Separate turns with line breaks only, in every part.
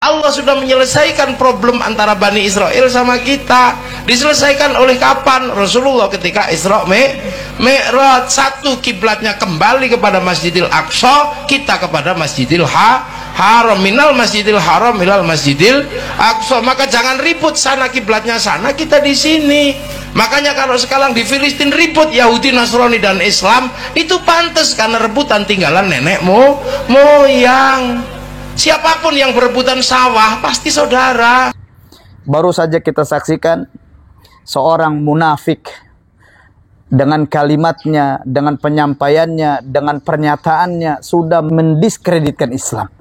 Allah sudah menyelesaikan problem antara Bani Israel sama kita. Diselesaikan oleh kapan? Rasulullah ketika Isra Mi'raj. Satu, kiblatnya kembali kepada Masjidil Aqsa, kita kepada Masjidil Haram. Minal Masjidil Haram ilal Masjidil Aqsa. Maka jangan ribut, sana kiblatnya sana, kita di sini. Makanya kalau sekarang di Filistin ribut Yahudi, Nasrani dan Islam, itu pantas karena rebutan tinggalan nenek moyang. Siapapun yang berebutan sawah pasti saudara.
Baru saja kita saksikan seorang munafik dengan kalimatnya, dengan penyampaiannya, dengan pernyataannya sudah mendiskreditkan Islam.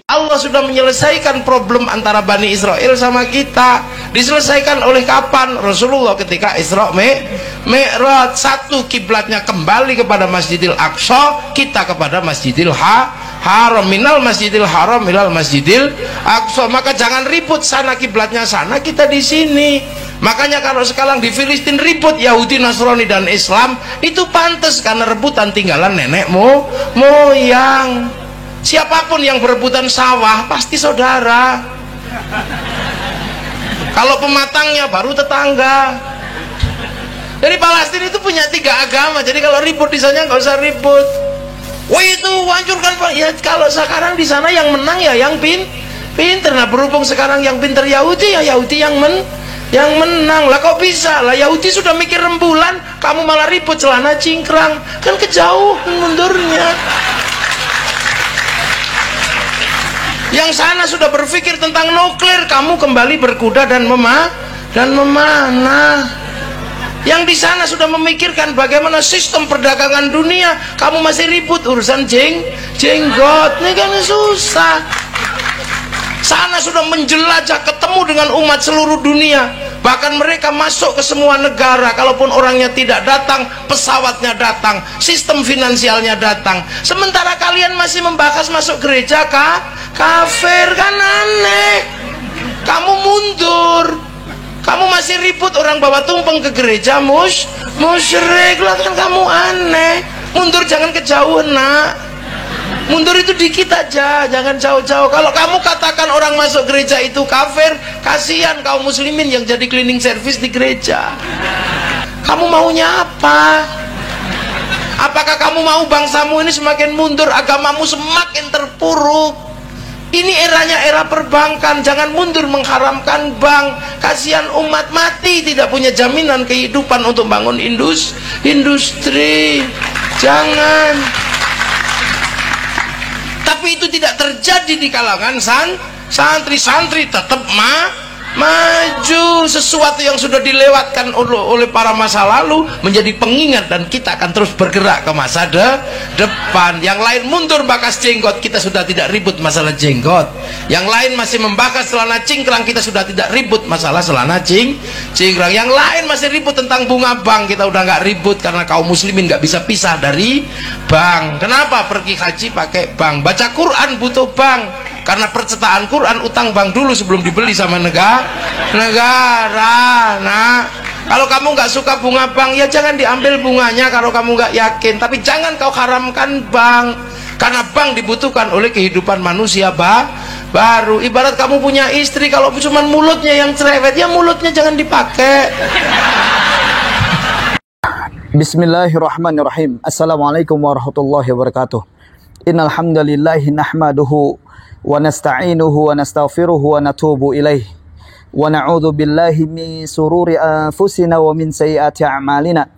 Allah sudah menyelesaikan problem antara Bani Israel sama kita. Diselesaikan oleh kapan? Rasulullah ketika Isra Mi'raj. Satu, kiblatnya kembali kepada Masjidil Aqsa, kita kepada Masjidil Haram. Minal Masjidil Haram ilal Masjidil Aqsa. Maka jangan ribut, sana kiblatnya sana, kita di sini. Makanya kalau sekarang di Filistin ribut Yahudi, Nasrani dan Islam, itu pantas karena rebutan tinggalan nenek moyang. Siapapun yang berebutan sawah pasti saudara. Kalau pematangnya baru tetangga. Jadi Palestina itu punya 3 agama. Jadi kalau ribut di sana nggak usah ribut. Wah itu hancurkan Pak. Ya kalau sekarang di sana yang menang ya yang pinter. Nah berhubung sekarang yang pinter Yahudi, ya Yahudi yang menang. Lah kok bisa? Lah Yahudi sudah mikir rembulan, kamu malah ribut celana cingkrang. Kan kejauhan mundurnya. Yang sana sudah berpikir tentang nuklir, kamu kembali berkuda dan memanah. Yang di sana sudah memikirkan bagaimana sistem perdagangan dunia, kamu masih ribut urusan jenggot. Ini kan susah. Sana sudah menjelajah, ketemu dengan umat seluruh dunia. Bahkan mereka masuk ke semua negara. Kalaupun orangnya tidak datang, pesawatnya datang, sistem finansialnya datang. Sementara kalian masih membahas masuk gereja kafir, kan aneh. Kamu mundur. Kamu masih ribut orang bawa tumpeng ke gereja musyrik. Lah kan kamu aneh. Mundur, jangan kejauhan nak. Mundur itu dikit aja, jangan jauh-jauh. Kalau kamu katakan orang masuk gereja itu kafir, kasihan kaum muslimin yang jadi cleaning service di gereja. Kamu maunya apa? Apakah kamu mau bangsamu ini semakin mundur, agamamu semakin terpuruk? Ini eranya era perbankan. Jangan mundur mengharamkan bank. Kasihan umat mati tidak punya jaminan kehidupan untuk bangun industri. Jangan. Tapi itu tidak terjadi di kalangan santri tetap maju. Sesuatu yang sudah dilewatkan oleh para masa lalu menjadi pengingat, dan kita akan terus bergerak ke masa depan. Yang lain mundur bakas jenggot, kita sudah tidak ribut masalah jenggot. Yang lain masih membahas celana cingkrang, kita sudah tidak ribut masalah celana cingkrang. Yang lain masih ribut tentang bunga bank, kita udah nggak ribut karena kaum muslimin nggak bisa pisah dari bank. Kenapa? Pergi haji pakai bank, baca Quran butuh bank. Karena percetakan Quran utang bank dulu sebelum dibeli sama negara. Nah, kalau kamu nggak suka bunga bank, ya jangan diambil bunganya kalau kamu nggak yakin. Tapi jangan kau haramkan bank, karena bank dibutuhkan oleh kehidupan manusia baru. Ibarat kamu punya istri, kalau cuma mulutnya yang cerewet, ya mulutnya jangan dipakai.
Bismillahirrahmanirrahim. Assalamualaikum warahmatullahi wabarakatuh. Innal hamdalillahi nahmaduhu wa nasta'inuhu wa nastaghfiruhu wa natubu ilaih wa na'udzu billahi min sururi anfusina wa min sayyiati a'malina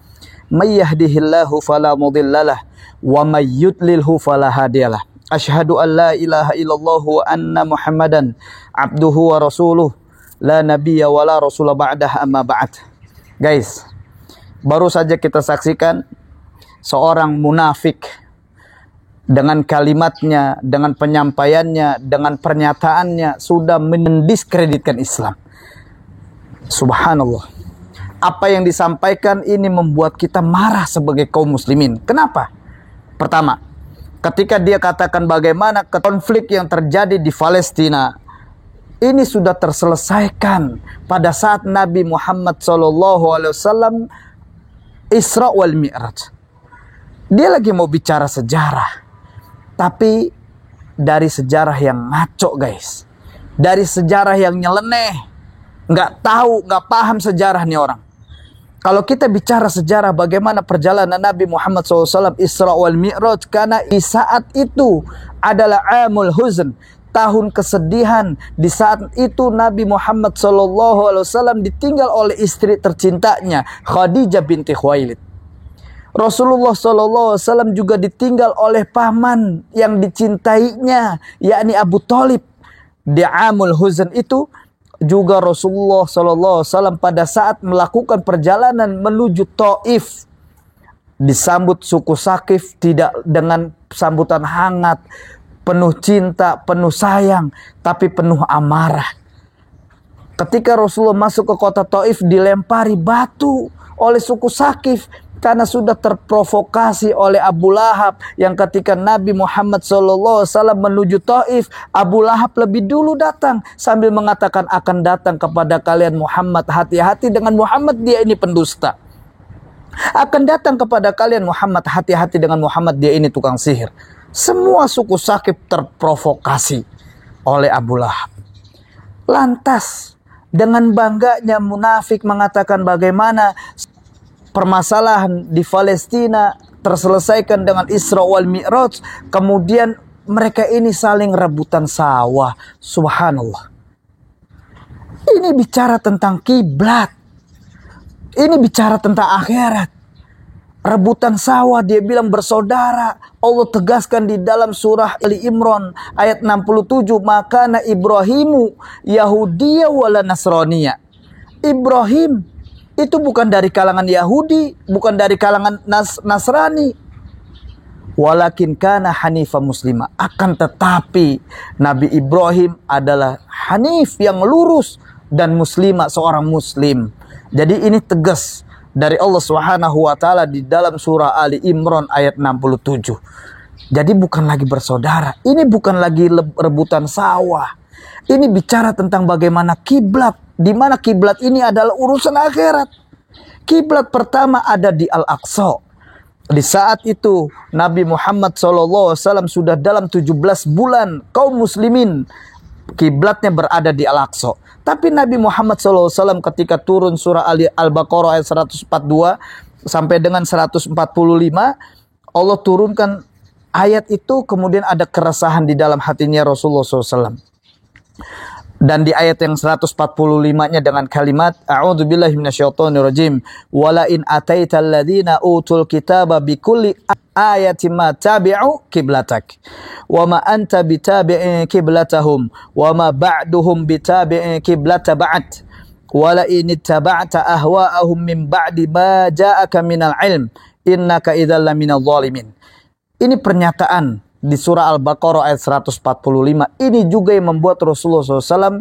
may yahdihillahu fala mudhillalah wa may yudlilhu fala hadiyalah. Asyhadu an la ilaha illallah wa anna muhammadan abduhu wa rasuluh la nabiyya wa la rasula ba'dah, amma ba'd. Guys, baru saja kita saksikan seorang munafik dengan kalimatnya, dengan penyampaiannya, dengan pernyataannya sudah mendiskreditkan Islam. Subhanallah. Apa yang disampaikan ini membuat kita marah sebagai kaum muslimin. Kenapa? Pertama, ketika dia katakan bagaimana konflik yang terjadi di Palestina ini sudah terselesaikan pada saat Nabi Muhammad SAW Isra wal Mi'raj. Dia lagi mau bicara sejarah. Tapi dari sejarah yang ngaco guys. Dari sejarah yang nyeleneh. Nggak tahu, nggak paham sejarah nih orang. Kalau kita bicara sejarah bagaimana perjalanan Nabi Muhammad SAW Isra wal Mi'raj, karena di saat itu adalah amul huzn, tahun kesedihan. Di saat itu Nabi Muhammad SAW ditinggal oleh istri tercintanya Khadijah binti Khuwailid. Rasulullah SAW juga ditinggal oleh paman yang dicintainya, yakni Abu Thalib. Di amul huzn itu juga Rasulullah SAW pada saat melakukan perjalanan menuju Taif disambut suku Sakif tidak dengan sambutan hangat, penuh cinta, penuh sayang, tapi penuh amarah. Ketika Rasulullah masuk ke kota Taif, dilempari batu oleh suku Sakif karena sudah terprovokasi oleh Abu Lahab, yang ketika Nabi Muhammad SAW menuju Taif, Abu Lahab lebih dulu datang sambil mengatakan, akan datang kepada kalian Muhammad, hati-hati dengan Muhammad, dia ini pendusta. Akan datang kepada kalian Muhammad, hati-hati dengan Muhammad, dia ini tukang sihir. Semua suku Sakif terprovokasi oleh Abu Lahab. Lantas dengan bangganya munafik mengatakan bagaimana permasalahan di Palestina terselesaikan dengan Isra wal Mi'raj. Kemudian mereka ini saling rebutan sawah. Subhanallah. Ini bicara tentang kiblat. Ini bicara tentang akhirat. Rebutan sawah, dia bilang bersaudara. Allah tegaskan di dalam surah Ali Imran ayat 67, makana Ibrahimu Yahudiya wala Nasraniya. Ibrahim itu bukan dari kalangan Yahudi, bukan dari kalangan Nasrani. Walakin kana hanifa muslima. Akan tetapi Nabi Ibrahim adalah hanif, yang lurus, dan muslimah, seorang muslim. Jadi ini tegas dari Allah Subhanahu wa taala di dalam surah Ali Imran ayat 67. Jadi bukan lagi bersaudara, ini bukan lagi rebutan sawah. Ini bicara tentang bagaimana kiblat, di mana kiblat ini adalah urusan akhirat. Kiblat pertama ada di Al-Aqsa. Di saat itu Nabi Muhammad SAW sudah dalam 17 bulan kaum muslimin kiblatnya berada di Al-Aqsa. Tapi Nabi Muhammad SAW ketika turun surah Al-Baqarah ayat 142 sampai dengan 145, Allah turunkan ayat itu, kemudian ada keresahan di dalam hatinya Rasulullah SAW. Dan di ayat yang 145-nya dengan kalimat a'udzubillahi minasyaitonirrajim, wala in ataital ladzina utul kitaba bikulli ayatin ma tabi'u qiblatak wa ma anta bitabi'i qiblatahum wa ma ba'duhum bitabi'i qiblata ba'd wala in ittaba'ta ahwa'ahum min ba'di ma ja'aka minal ilm innaka idzal laminadh dhalimin. Ini pernyataan di surah Al-Baqarah ayat 145. Ini juga yang membuat Rasulullah SAW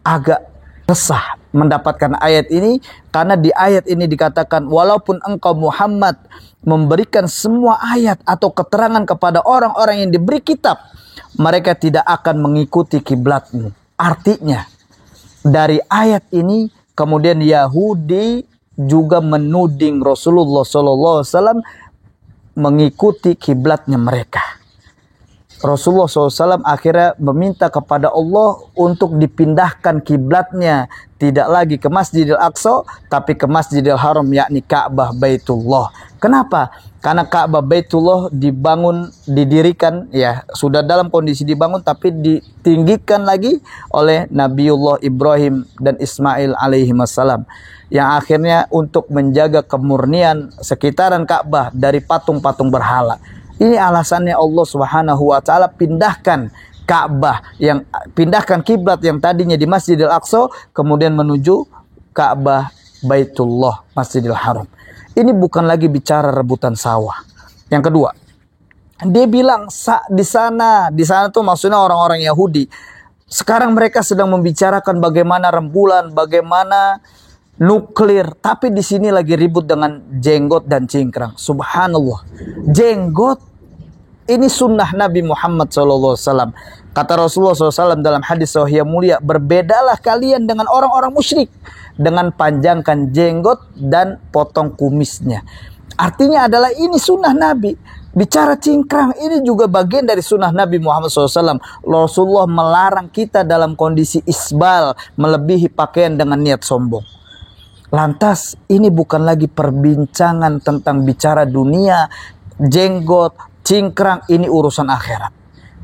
agak resah mendapatkan ayat ini, karena di ayat ini dikatakan, walaupun engkau Muhammad memberikan semua ayat atau keterangan kepada orang-orang yang diberi kitab, mereka tidak akan mengikuti kiblatmu. Artinya dari ayat ini kemudian Yahudi juga menuding Rasulullah SAW mengikuti kiblatnya mereka. Rasulullah SAW akhirnya meminta kepada Allah untuk dipindahkan kiblatnya, tidak lagi ke Masjidil Aqsa, tapi ke Masjidil Haram, yakni Ka'bah Baitullah. Kenapa? Karena Ka'bah Baitullah didirikan, ya sudah dalam kondisi dibangun, tapi ditinggikan lagi oleh Nabiullah Ibrahim dan Ismail alaihi wassalam, yang akhirnya untuk menjaga kemurnian sekitaran Ka'bah dari patung-patung berhala. Ini alasannya Allah Subhanahu wa taala pindahkan Ka'bah, yang pindahkan kiblat yang tadinya di Masjidil Aqsa kemudian menuju Ka'bah Baitullah, Masjidil Haram. Ini bukan lagi bicara rebutan sawah. Yang kedua, dia bilang di sana tuh maksudnya orang-orang Yahudi. Sekarang mereka sedang membicarakan bagaimana rembulan, bagaimana nuklir, tapi di sini lagi ribut dengan jenggot dan cingkrang. Subhanallah. Jenggot ini sunnah Nabi Muhammad SAW. Kata Rasulullah SAW dalam hadis sahih mulia, berbedalah kalian dengan orang-orang musyrik dengan panjangkan jenggot dan potong kumisnya. Artinya adalah ini sunnah Nabi. Bicara cingkrang ini juga bagian dari sunnah Nabi Muhammad SAW. Rasulullah melarang kita dalam kondisi isbal, melebihi pakaian dengan niat sombong. Lantas ini bukan lagi perbincangan tentang bicara dunia, jenggot, cingkrang, ini urusan akhirat.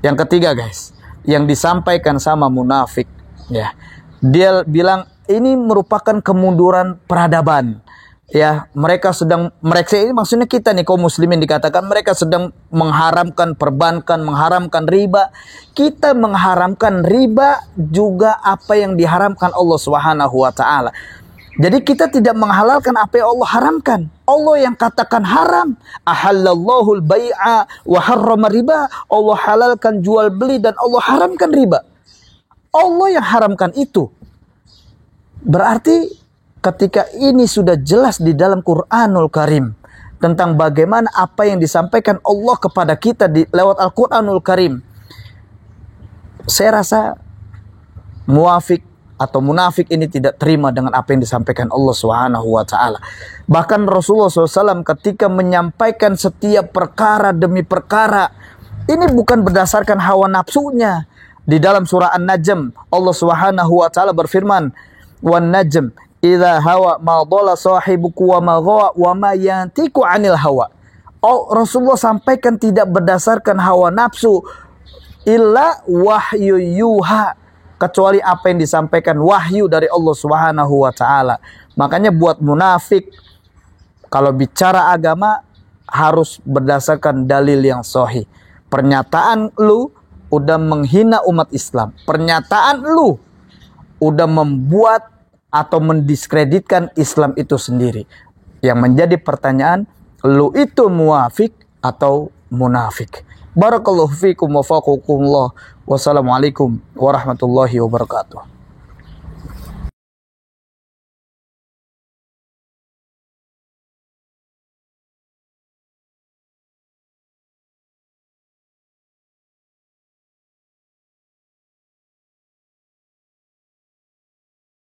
Yang ketiga guys, yang disampaikan sama munafik, ya, dia bilang ini merupakan kemunduran peradaban. Ya, mereka ini maksudnya kita nih kaum muslimin, dikatakan mereka sedang mengharamkan perbankan, mengharamkan riba. Kita mengharamkan riba juga apa yang diharamkan Allah Subhanahu wa taala. Jadi kita tidak menghalalkan apa yang Allah haramkan. Allah yang katakan haram. Ahallallahu al-bai'a wa harrama riba. Allah halalkan jual beli dan Allah haramkan riba. Allah yang haramkan itu. Berarti ketika ini sudah jelas di dalam Quranul Karim tentang bagaimana apa yang disampaikan Allah kepada kita lewat Al-Quranul Karim, saya rasa munafik ini tidak terima dengan apa yang disampaikan Allah Subhanahu wa taala. Bahkan Rasulullah SAW ketika menyampaikan setiap perkara demi perkara, ini bukan berdasarkan hawa nafsunya. Di dalam surah An-Najm, Allah Subhanahu wa taala berfirman, "Wan najm idza hawa ma dhalla sahibuku wa ma ghawa wa ma yantiqu 'anil hawa." Rasulullah sampaikan tidak berdasarkan hawa nafsu, illa wahyu yuha, kecuali apa yang disampaikan wahyu dari Allah Subhanahu wa taala. Makanya buat munafik, kalau bicara agama harus berdasarkan dalil yang sahih. Pernyataan lu udah menghina umat Islam. Pernyataan lu udah membuat atau mendiskreditkan Islam itu sendiri. Yang menjadi pertanyaan, lu itu muafik atau munafik? Barakallahu fikum wa faqakumullah. Wassalamualaikum warahmatullahi wabarakatuh.